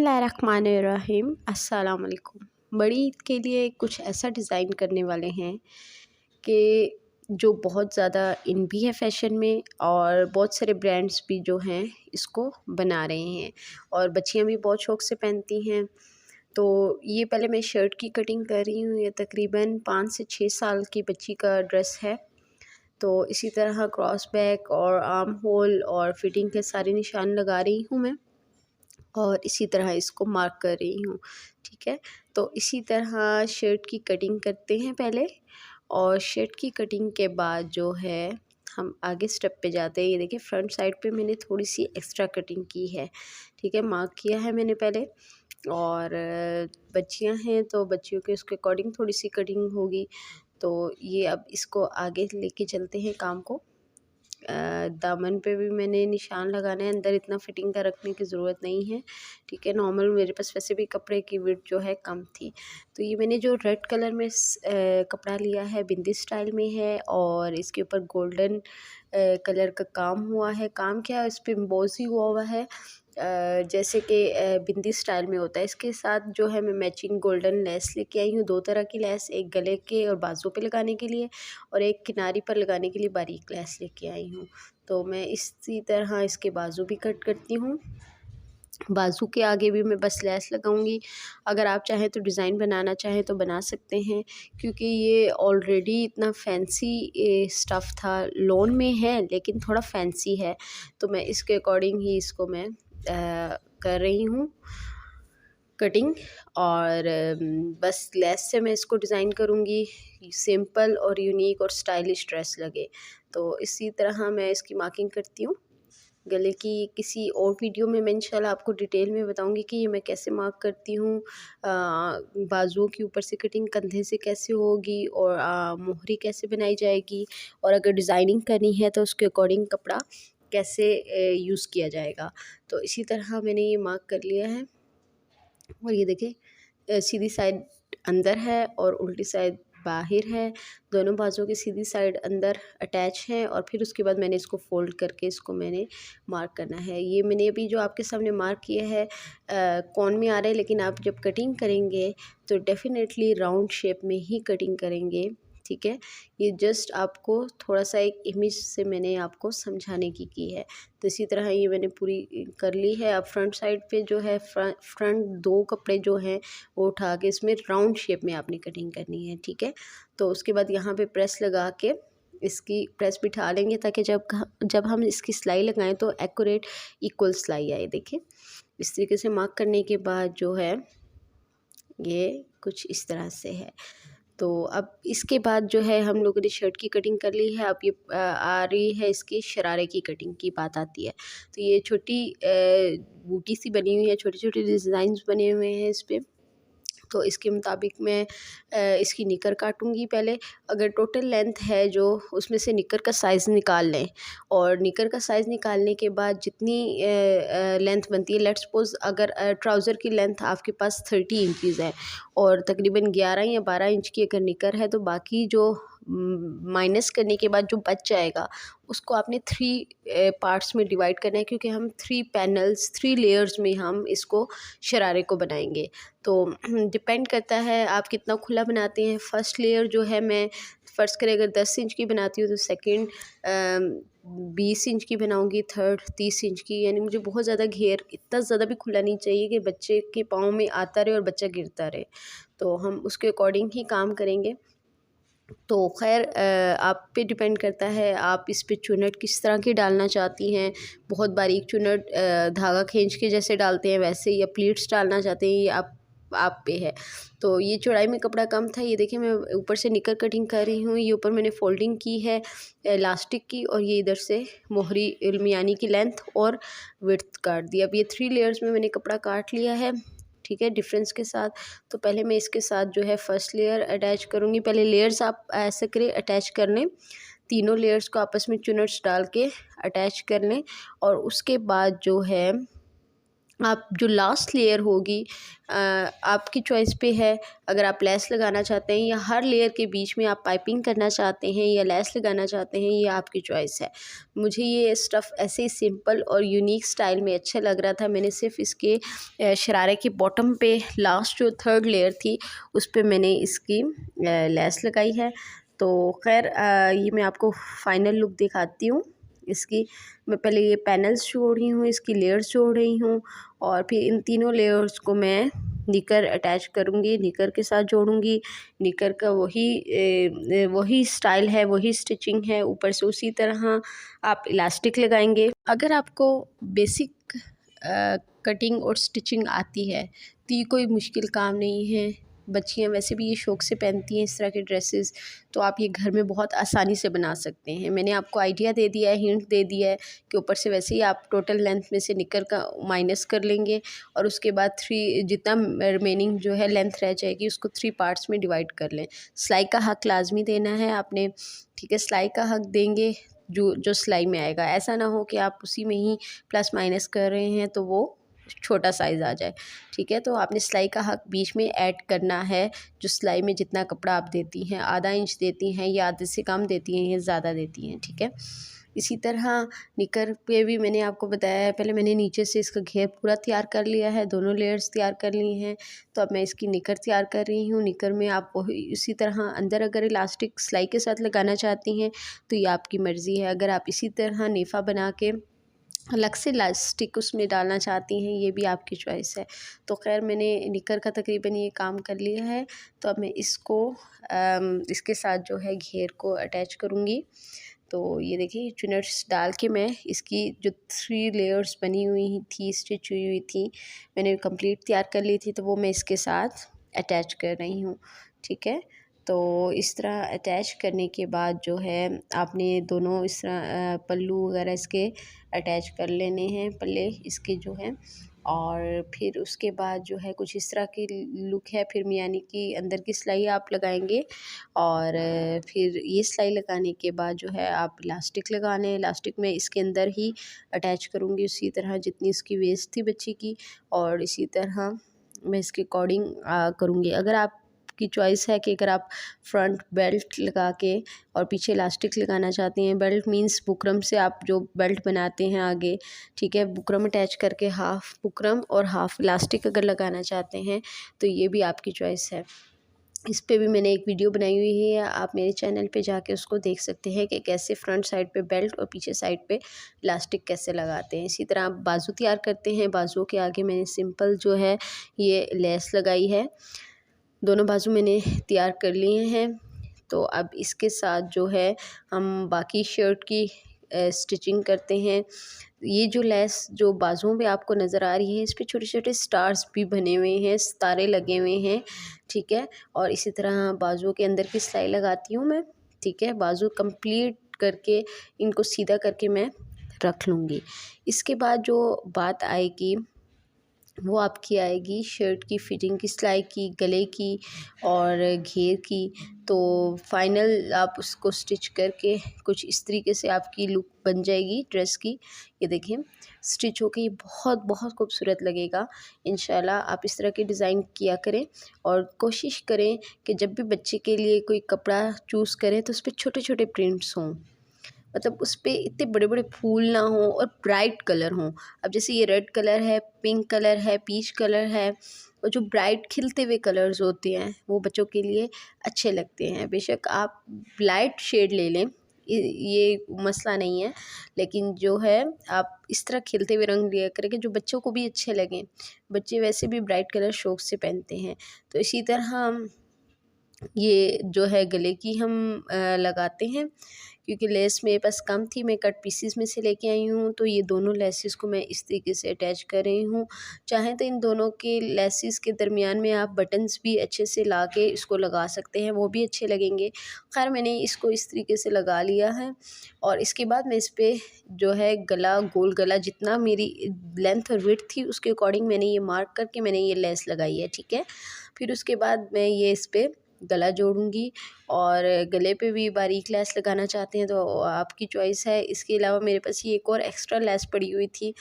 बिस्मिल्लाहिर्रहमानिर्रहीम। अस्सलाम वालेकुम। बड़ी ईद के लिए कुछ ऐसा डिज़ाइन करने वाले हैं कि जो बहुत ज़्यादा इन भी है फ़ैशन में, और बहुत सारे ब्रांड्स भी जो हैं इसको बना रहे हैं और बच्चियां भी बहुत शौक़ से पहनती हैं। तो ये पहले मैं शर्ट की कटिंग कर रही हूँ। ये तकरीबन 5 से 6 साल की बच्ची का ड्रेस है। तो इसी तरह क्रॉस बैक और आर्म होल और फिटिंग के सारे निशान लगा रही हूँ मैं, और इसी तरह इसको मार्क कर रही हूँ। ठीक है, तो इसी तरह शर्ट की कटिंग करते हैं पहले, और शर्ट की कटिंग के बाद जो है हम आगे स्टेप पे जाते हैं। ये देखिए फ्रंट साइड पे मैंने थोड़ी सी एक्स्ट्रा कटिंग की है। ठीक है, मार्क किया है मैंने पहले, और बच्चियां हैं तो बच्चियों के उसके अकॉर्डिंग थोड़ी सी कटिंग होगी। तो ये अब इसको आगे लेके चलते हैं काम को। दामन पे भी मैंने निशान लगाना है, अंदर इतना फिटिंग का रखने की ज़रूरत नहीं है। ठीक है, नॉर्मल मेरे पास वैसे भी कपड़े की विड्थ जो है कम थी। तो ये मैंने जो रेड कलर में कपड़ा लिया है बिंदी स्टाइल में है, और इसके ऊपर गोल्डन कलर का काम हुआ है। काम क्या है, इस पर एम्बॉसी हुआ है जैसे कि बिंदी स्टाइल में होता है। इसके साथ जो है मैं मैचिंग गोल्डन लेस लेके आई हूँ, 2 तरह की लेस, एक गले के और बाजू पे लगाने के लिए, और एक किनारी पर लगाने के लिए बारीक लेस लेके आई हूँ। तो मैं इसी तरह इसके बाजू भी कट करती हूँ। बाजू के आगे भी मैं बस लेस लगाऊंगी। अगर आप चाहें तो डिज़ाइन बनाना चाहें तो बना सकते हैं, क्योंकि ये ऑलरेडी इतना फैंसी स्टफ़ था। लॉन में है लेकिन थोड़ा फैंसी है, तो मैं इसके अकॉर्डिंग ही इसको मैं कर रही हूँ कटिंग। और बस लेस से मैं इसको डिज़ाइन करूँगी, सिंपल और यूनिक और स्टाइलिश ड्रेस लगे। तो इसी तरह मैं इसकी मार्किंग करती हूँ। गले की किसी और वीडियो में मैं इंशाल्लाह आपको डिटेल में बताऊंगी कि ये मैं कैसे मार्क करती हूँ। बाजुओं के ऊपर से कटिंग कंधे से कैसे होगी, और मोहरी कैसे बनाई जाएगी, और अगर डिज़ाइनिंग करनी है तो उसके अकॉर्डिंग कपड़ा कैसे यूज़ किया जाएगा। तो इसी तरह मैंने ये मार्क कर लिया है। और ये देखिए सीधी साइड अंदर है और उल्टी साइड बाहर है। दोनों बाजुओं की सीधी साइड अंदर अटैच है, और फिर उसके बाद मैंने इसको फोल्ड करके इसको मैंने मार्क करना है। ये मैंने अभी जो आपके सामने मार्क किया है कौन में आ रहा है, लेकिन आप जब कटिंग करेंगे तो डेफिनेटली राउंड शेप में ही कटिंग करेंगे। ठीक है, ये जस्ट आपको थोड़ा सा एक इमेज से मैंने आपको समझाने की है। तो इसी तरह ये मैंने पूरी कर ली है। अब फ्रंट साइड पे जो है फ्रंट 2 कपड़े जो हैं वो उठा के इसमें राउंड शेप में आपने कटिंग करनी है। ठीक है, तो उसके बाद यहाँ पे प्रेस लगा के इसकी प्रेस बिठा लेंगे, ताकि जब हम इसकी सिलाई लगाएं तो एक्यूरेट इक्वल सिलाई आए। देखिए इस तरीके से मार्क करने के बाद जो है ये कुछ इस तरह से है। तो अब इसके बाद जो है हम लोगों ने शर्ट की कटिंग कर ली है। अब ये आ रही है इसकी शरारे की कटिंग की बात आती है। तो ये छोटी बूटी सी बनी हुई है, छोटे छोटे डिज़ाइंस बने हुए हैं इस पे। तो इसके मुताबिक मैं इसकी निकर काटूंगी पहले। अगर टोटल लेंथ है जो, उसमें से निकर का साइज़ निकाल लें, और निकर का साइज़ निकालने के बाद जितनी लेंथ बनती है, लेट्स सपोज़ अगर ट्राउज़र की लेंथ आपके पास 30 इंचज़ है और तकरीबन 11 या 12 इंच की अगर निकर है, तो बाकी जो माइनस करने के बाद जो बच जाएगा उसको आपने 3 पार्ट्स में डिवाइड करना है, क्योंकि हम 3 पैनल्स 3 लेयर्स में हम इसको शरारे को बनाएंगे। तो डिपेंड करता है आप कितना खुला बनाते हैं। फर्स्ट लेयर जो है मैं फ़र्ज़ करें अगर 10 इंच की बनाती हूँ तो सेकंड 20 इंच की बनाऊंगी, थर्ड 30 इंच की। यानी मुझे बहुत ज़्यादा घेर, इतना ज़्यादा भी खुला नहीं चाहिए कि बच्चे के पाँव में आता रहे और बच्चा गिरता रहे। तो हम उसके अकॉर्डिंग ही काम करेंगे। तो खैर आप पे डिपेंड करता है आप इस पे चुन्नट किस तरह की डालना चाहती हैं। बहुत बारीक चुन्नट धागा खींच के जैसे डालते हैं वैसे, या प्लीट्स डालना चाहते हैं, ये आप पे है। तो ये चौड़ाई में कपड़ा कम था। ये देखिए मैं ऊपर से निकर कटिंग कर रही हूँ। ये ऊपर मैंने फोल्डिंग की है इलास्टिक की, और ये इधर से मोहरी इल्मियानी की लेंथ और विड्थ काट दी। अब ये 3 लेयर्स में मैंने कपड़ा काट लिया है। ठीक है, डिफरेंस के साथ। तो पहले मैं इसके साथ जो है फर्स्ट लेयर अटैच करूँगी। पहले लेयर्स आप ऐसे करें, अटैच कर लें, तीनों लेयर्स को आपस में चुन्नट्स डाल के अटैच कर लें, और उसके बाद जो है आप जो लास्ट लेयर होगी आपकी चॉइस पे है। अगर आप लेस लगाना चाहते हैं या हर लेयर के बीच में आप पाइपिंग करना चाहते हैं या लेस लगाना चाहते हैं, ये आपकी चॉइस है। मुझे ये स्टफ़ ऐसे ही सिंपल और यूनिक स्टाइल में अच्छा लग रहा था। मैंने सिर्फ इसके शरारे के बॉटम पे लास्ट जो थर्ड लेयर थी उस पे मैंने इसकी लेस लगाई है। तो खैर ये मैं आपको फ़ाइनल लुक दिखाती हूँ इसकी। मैं पहले ये पैनल्स जोड़ रही हूँ, इसकी लेयर्स जोड़ रही हूँ और फिर इन तीनों लेयर्स को मैं निकर अटैच करूँगी, निकर के साथ जोड़ूँगी। निकर का वही स्टाइल है, वही स्टिचिंग है। ऊपर से उसी तरह आप इलास्टिक लगाएंगे। अगर आपको बेसिक कटिंग और स्टिचिंग आती है तो ये कोई मुश्किल काम नहीं है। बच्चियाँ वैसे भी ये शौक़ से पहनती हैं इस तरह के ड्रेसेस, तो आप ये घर में बहुत आसानी से बना सकते हैं। मैंने आपको आइडिया दे दिया है, हिंट दे दिया है कि ऊपर से वैसे ही आप टोटल लेंथ में से निकर का माइनस कर लेंगे और उसके बाद 3 जितना रिमेनिंग जो है लेंथ रह जाएगी उसको 3 पार्ट्स में डिवाइड कर लें। सिलाई का हक़ लाज़मी देना है आपने, ठीक है। सिलाई का हक़ देंगे जो सिलाई में आएगा। ऐसा ना हो कि आप उसी में ही प्लस माइनस कर रहे हैं तो वो छोटा साइज़ आ जाए, ठीक है। तो आपने सिलाई का हक़ बीच में ऐड करना है। जो सिलाई में जितना कपड़ा आप देती हैं, आधा इंच देती हैं या आधे से कम देती हैं या ज़्यादा देती हैं, ठीक है। इसी तरह निकर पे भी मैंने आपको बताया है, पहले मैंने नीचे से इसका घेर पूरा तैयार कर लिया है, दोनों लेयर्स तैयार कर ली हैं। तो अब मैं इसकी निकर तैयार कर रही हूँ। निकर में आप वही इसी तरह अंदर अगर इलास्टिक सिलाई के साथ लगाना चाहती हैं तो ये आपकी मर्ज़ी है। अगर आप इसी तरह नेफ़ा बना के अलग से इलास्टिक उसमें डालना चाहती हैं, ये भी आपकी चॉइस है। तो खैर मैंने निकर का तकरीबन ये काम कर लिया है। तो अब मैं इसको इसके साथ जो है घेर को अटैच करूँगी। तो ये देखिए चुनट्स डाल के मैं इसकी जो 3 लेयर्स बनी हुई थी, स्टिच हुई हुई थी, मैंने कंप्लीट तैयार कर ली थी, तो वो मैं इसके साथ अटैच कर रही हूँ, ठीक है। तो इस तरह अटैच करने के बाद जो है आपने दोनों इस तरह पल्लू वगैरह इसके अटैच कर लेने हैं, पल्ले इसके जो हैं। और फिर उसके बाद जो है कुछ इस तरह की लुक है। फिर यानी कि अंदर की सिलाई आप लगाएंगे और फिर ये सिलाई लगाने के बाद जो है आप इलास्टिक लगा लें। इलास्टिक में इसके अंदर ही अटैच करूँगी उसी तरह जितनी इसकी वेस्ट थी बच्ची की, और इसी तरह मैं इसके अकॉर्डिंग करूँगी। अगर आप की चॉइस है कि अगर आप फ्रंट बेल्ट लगा के और पीछे इलास्टिक लगाना चाहते हैं, बेल्ट मींस बुकरम से आप जो बेल्ट बनाते हैं आगे, ठीक है, बुकरम अटैच करके हाफ बुकरम और हाफ इलास्टिक अगर लगाना चाहते हैं तो ये भी आपकी चॉइस है। इस पे भी मैंने एक वीडियो बनाई हुई है, आप मेरे चैनल पे जाके उसको देख सकते हैं कि कैसे फ्रंट साइड पे बेल्ट और पीछे साइड पे इलास्टिक कैसे लगाते हैं। इसी तरह आप बाजू तैयार करते हैं। बाजुओं के आगे मैंने सिंपल जो है ये लेस लगाई है। दोनों बाजू मैंने तैयार कर लिए हैं। तो अब इसके साथ जो है हम बाकी शर्ट की स्टिचिंग करते हैं। ये जो लेस जो बाजुओं पे आपको नज़र आ रही है, इस पे छोटे-छोटे स्टार्स भी बने हुए हैं, सितारे लगे हुए हैं, ठीक है। और इसी तरह बाजुओं के अंदर की सिलाई लगाती हूँ मैं, ठीक है। बाजू कंप्लीट करके इनको सीधा करके मैं रख लूँगी। इसके बाद जो बात आएगी वो आपकी आएगी शर्ट की फिटिंग की, सिलाई की, गले की और घेर की। तो फाइनल आप उसको स्टिच करके कुछ इस तरीके से आपकी लुक बन जाएगी ड्रेस की। ये देखिए स्टिच होके ये बहुत बहुत खूबसूरत लगेगा। इंशाल्लाह आप इस तरह की डिज़ाइन किया करें और कोशिश करें कि जब भी बच्चे के लिए कोई कपड़ा चूज़ करें तो उस पर छोटे छोटे प्रिंट्स हों, मतलब उस पे इतने बड़े बड़े फूल ना हों और ब्राइट कलर हों। अब जैसे ये रेड कलर है, पिंक कलर है, पीच कलर है, और जो ब्राइट खिलते हुए कलर्स होते हैं वो बच्चों के लिए अच्छे लगते हैं। बेशक आप लाइट शेड ले लें, ये मसला नहीं है, लेकिन जो है आप इस तरह खिलते हुए रंग लिया करें कि जो बच्चों को भी अच्छे लगें। बच्चे वैसे भी ब्राइट कलर शौक़ से पहनते हैं। तो इसी तरह ये जो है गले की हम लगाते हैं। क्योंकि लेस मेरे पास कम थी, मैं कट पीसीस में से लेके आई हूँ, तो ये दोनों लेसेस को मैं इस तरीके से अटैच कर रही हूँ। चाहें तो इन दोनों के लेसेस के दरमियान में आप बटन्स भी अच्छे से ला के इसको लगा सकते हैं, वो भी अच्छे लगेंगे। खैर मैंने इसको इस तरीके से लगा लिया है और इसके बाद मैं इस पर जो है गला, गोल गला जितना मेरी लेंथ और विड्थ थी उसके अकॉर्डिंग मैंने ये मार्क करके मैंने ये लेस लगाई है, ठीक है। फिर उसके बाद मैं ये इस पर गला जोड़ूंगी और गले पे भी बारीक लेस लगाना चाहते हैं तो आपकी चॉइस है। इसके अलावा मेरे पास ये एक और एक्स्ट्रा लेस पड़ी हुई थी,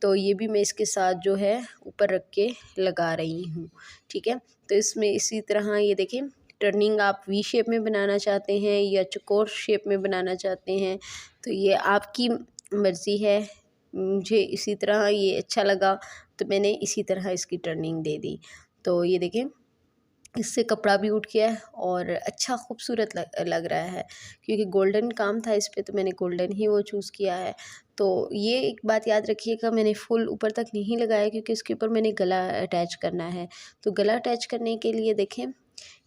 तो ये भी मैं इसके साथ जो है ऊपर रख के लगा रही हूँ, ठीक है। तो इसमें इसी तरह ये देखिए टर्निंग आप वी शेप में बनाना चाहते हैं या चौकोर शेप में बनाना चाहते हैं, तो ये आपकी मर्ज़ी है। मुझे इसी तरह ये अच्छा लगा तो मैंने इसी तरह इसकी टर्निंग दे दी। तो ये देखें इससे कपड़ा भी उठ गया है और अच्छा खूबसूरत लग रहा है, क्योंकि गोल्डन काम था इस पे तो मैंने गोल्डन ही वो चूज़ किया है। तो ये एक बात याद रखिएगा, मैंने फुल ऊपर तक नहीं लगाया क्योंकि इसके ऊपर मैंने गला अटैच करना है। तो गला अटैच करने के लिए देखें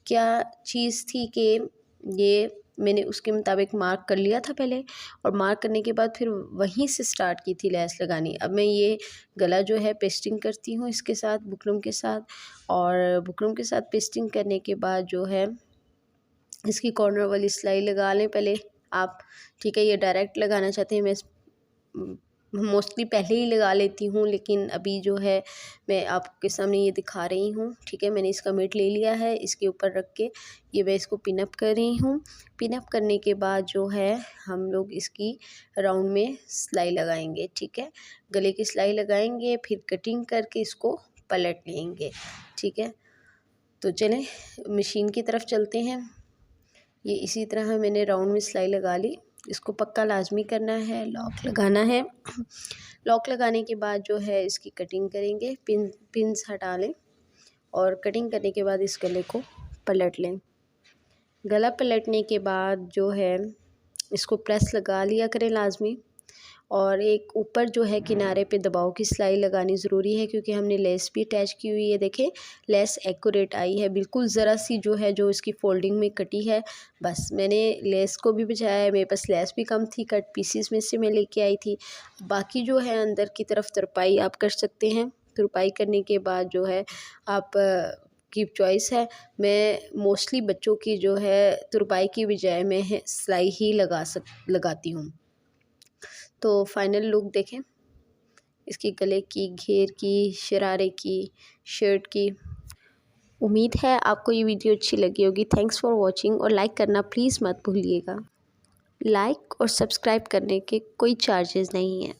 क्या चीज़ थी कि ये मैंने उसके मुताबिक मार्क कर लिया था पहले, और मार्क करने के बाद फिर वहीं से स्टार्ट की थी लेस लगानी। अब मैं ये गला जो है पेस्टिंग करती हूँ इसके साथ, बुकरम के साथ, और बुकरम के साथ पेस्टिंग करने के बाद जो है इसकी कॉर्नर वाली सिलाई लगा लें पहले आप, ठीक है। ये डायरेक्ट लगाना चाहते हैं, मैं मोस्टली पहले ही लगा लेती हूँ, लेकिन अभी जो है मैं आपके सामने ये दिखा रही हूँ, ठीक है। मैंने इसका मेट ले लिया है, इसके ऊपर रख के ये मैं इसको पिन अप कर रही हूँ। पिन अप करने के बाद जो है हम लोग इसकी राउंड में सिलाई लगाएंगे, ठीक है। गले की सिलाई लगाएंगे, फिर कटिंग करके इसको पलट लेंगे, ठीक है। तो चलें मशीन की तरफ चलते हैं। ये इसी तरह मैंने राउंड में सिलाई लगा ली। इसको पक्का लाजमी करना है, लॉक लगाना है। लॉक लगाने के बाद जो है इसकी कटिंग करेंगे, पिन्स हटा लें और कटिंग करने के बाद इस गले को पलट लें। गला पलटने के बाद जो है इसको प्रेस लगा लिया करें लाजमी, और एक ऊपर जो है किनारे पे दबाव की सिलाई लगानी ज़रूरी है, क्योंकि हमने लेस भी अटैच की हुई है। देखें लेस एक्यूरेट आई है, बिल्कुल ज़रा सी जो है जो इसकी फोल्डिंग में कटी है, बस मैंने लेस को भी बचाया है। मेरे पास लेस भी कम थी, कट पीसीस में से मैं लेके आई थी। बाकी जो है अंदर की तरफ तुरपाई आप कर सकते हैं। तुरपाई करने के बाद जो है आप की चॉइस है। मैं मोस्टली बच्चों की जो है तुरपाई की बजाय मैं सिलाई ही लगाती हूँ। तो फाइनल लुक देखें इसके गले की, घेर की, शरारे की, शर्ट की। उम्मीद है आपको ये वीडियो अच्छी लगी होगी। थैंक्स फॉर वॉचिंग, और लाइक करना प्लीज़ मत भूलिएगा। लाइक और सब्सक्राइब करने के कोई चार्जेस नहीं है।